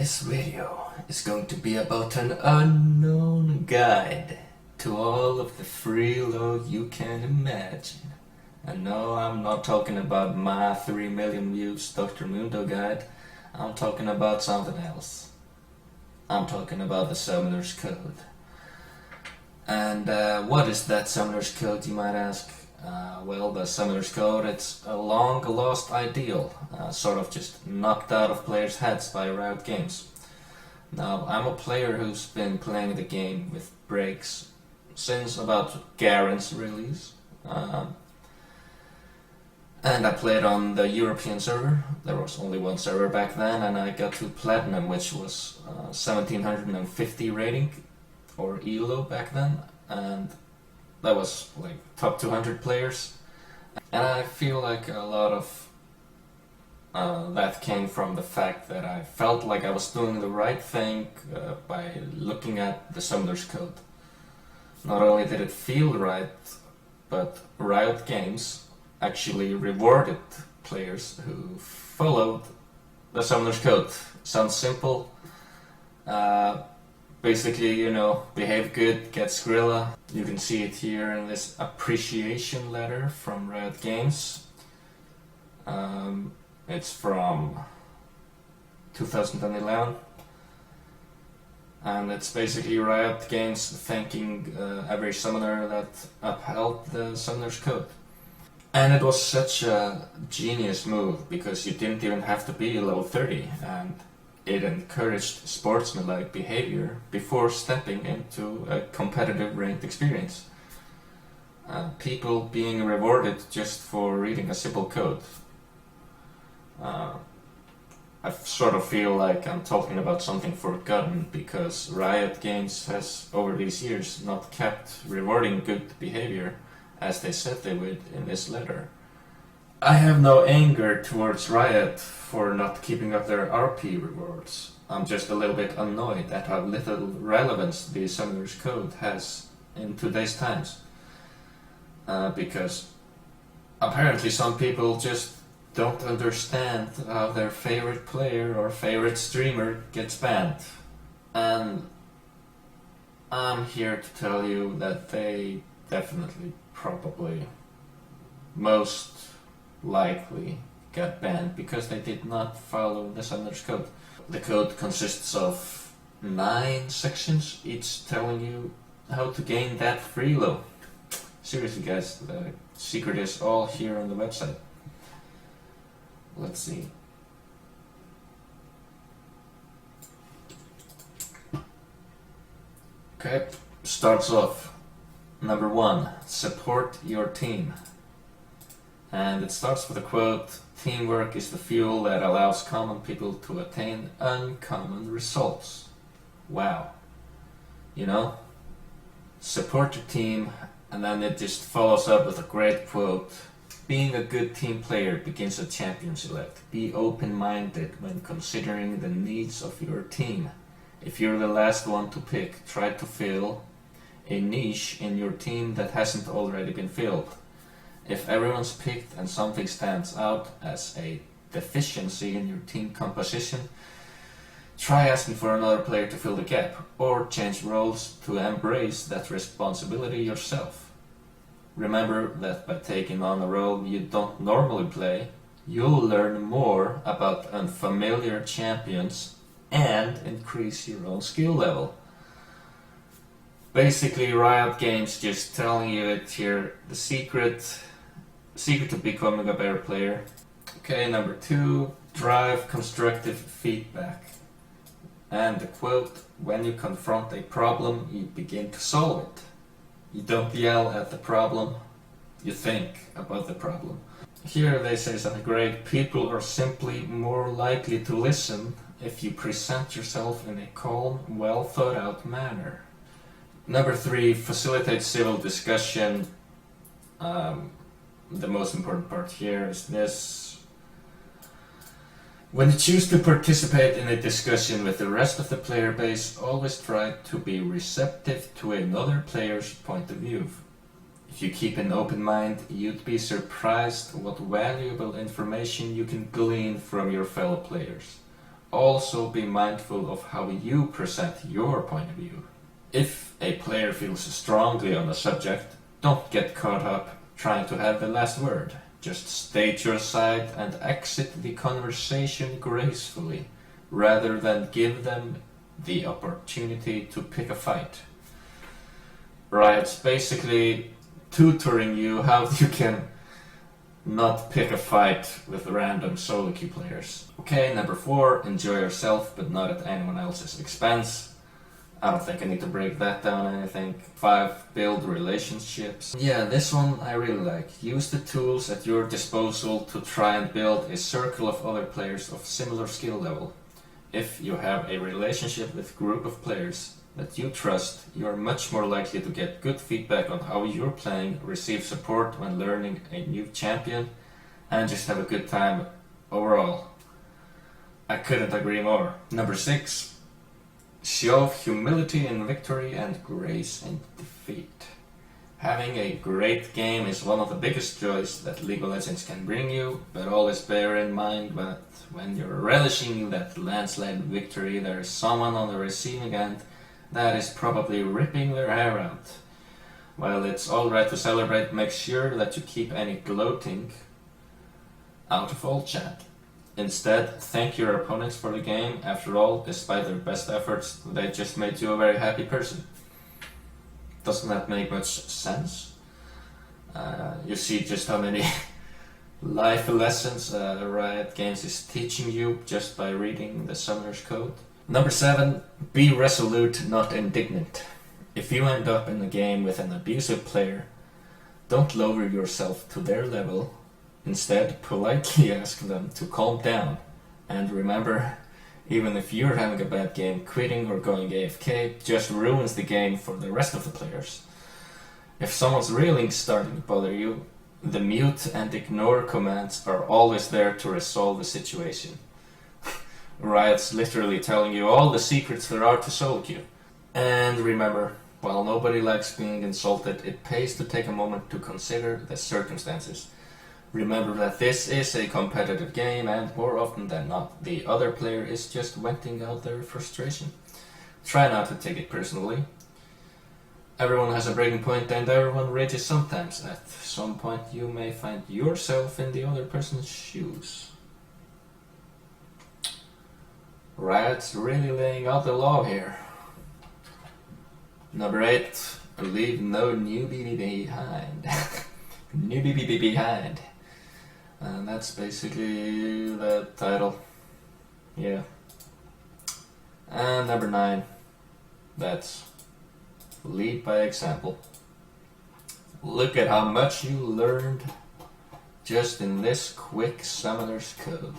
This video is going to be about an unknown guide to all of the freelo you can imagine. And no, I'm not talking about my 3 million views Dr. Mundo guide. I'm talking about something else. I'm talking about the Summoner's Code. And what is that Summoner's Code, you might ask? Well, the Summoner's Code, it's a long lost ideal, sort of just knocked out of players' heads by Riot Games. Now, I'm a player who's been playing the game with breaks since about Garen's release. And I played on the European server. There was only one server back then, and I got to Platinum, which was 1750 rating, or ELO back then, and that was like top 200 players. And I feel like a lot of that came from the fact that I felt like I was doing the right thing by looking at the Summoner's Code. Not only did it feel right, but Riot Games actually rewarded players who followed the Summoner's Code. Sounds simple. Basically, you know, behave good, get Skrilla. You can see it here in this appreciation letter from Riot Games. It's from 2011. And it's basically Riot Games thanking every summoner that upheld the Summoner's Code. And it was such a genius move because you didn't even have to be level 30, and it encouraged sportsmanlike behavior before stepping into a competitive ranked experience. People being rewarded just for reading a simple code. I sort of feel like I'm talking about something forgotten because Riot Games has over these years not kept rewarding good behavior as they said they would in this letter. I have no anger towards Riot for not keeping up their RP rewards. I'm just a little bit annoyed at how little relevance the Summoner's Code has in today's times. Because apparently some people just don't understand how their favorite player or favorite streamer gets banned. And I'm here to tell you that they definitely, probably, most likely got banned because they did not follow the Summoner's Code. The code consists of 9 sections, each telling you how to gain that freelo. Seriously guys, the secret is all here on the website. Let's see. Okay, starts off. Number 1, support your team. And it starts with a quote, "Teamwork is the fuel that allows common people to attain uncommon results." Wow. You know? Support your team, and then it just follows up with a great quote. "Being a good team player begins at champion select. Be open-minded when considering the needs of your team. If you're the last one to pick, try to fill a niche in your team that hasn't already been filled. If everyone's picked and something stands out as a deficiency in your team composition, try asking for another player to fill the gap, or change roles to embrace that responsibility yourself. Remember that by taking on a role you don't normally play, you'll learn more about unfamiliar champions and increase your own skill level." Basically, Riot Games just telling you it here, the secret to becoming a better player. Okay, number 2, drive constructive feedback. And the quote, "When you confront a problem, you begin to solve it. You don't yell at the problem, you think about the problem." Here they say something great. "People are simply more likely to listen if you present yourself in a calm, well thought out manner." Number 3, facilitate civil discussion. The most important part here is this. "When you choose to participate in a discussion with the rest of the player base, always try to be receptive to another player's point of view. If you keep an open mind, you'd be surprised what valuable information you can glean from your fellow players. also be mindful of how you present your point of view. If a player feels strongly on the subject, don't get caught up trying to have the last word. Just state your side and exit the conversation gracefully, rather than give them the opportunity to pick a fight. Riot's basically tutoring you how you can not pick a fight with random solo queue players. Okay, number 4, enjoy yourself but not at anyone else's expense. I don't think I need to break that down anything. 5, build relationships. Yeah, this one I really like. Use the tools at your disposal to try and build a circle of other players of similar skill level. If you have a relationship with a group of players that you trust, you are much more likely to get good feedback on how you're playing, receive support when learning a new champion, and just have a good time overall. I couldn't agree more. Number 6, show humility in victory and grace in defeat. Having a great game is one of the biggest joys that League of Legends can bring you, but always bear in mind that when you're relishing that landslide victory, there is someone on the receiving end that is probably ripping their hair out. While it's alright to celebrate, make sure that you keep any gloating out of all chat. Instead, thank your opponents for the game. After all, despite their best efforts, they just made you a very happy person. Doesn't that make much sense? You see just how many life lessons Riot Games is teaching you just by reading the Summoner's Code. Number 7, be resolute, not indignant. If you end up in a game with an abusive player, don't lower yourself to their level. Instead, politely ask them to calm down. And remember, even if you're having a bad game, quitting or going AFK just ruins the game for the rest of the players. If someone's really starting to bother you, the mute and ignore commands are always there to resolve the situation. Riot's literally telling you all the secrets there are to solo queue. And remember, while nobody likes being insulted, it pays to take a moment to consider the circumstances. Remember that this is a competitive game, and more often than not, the other player is just venting out their frustration. Try not to take it personally. Everyone has a breaking point and everyone rages sometimes. At some point you may find yourself in the other person's shoes. Riot's really laying out the law here. Number 8, leave no newbie behind. Newbie behind. And that's basically the title. Yeah. And number 9, that's lead by example. Look at how much you learned just in this quick Summoner's Code.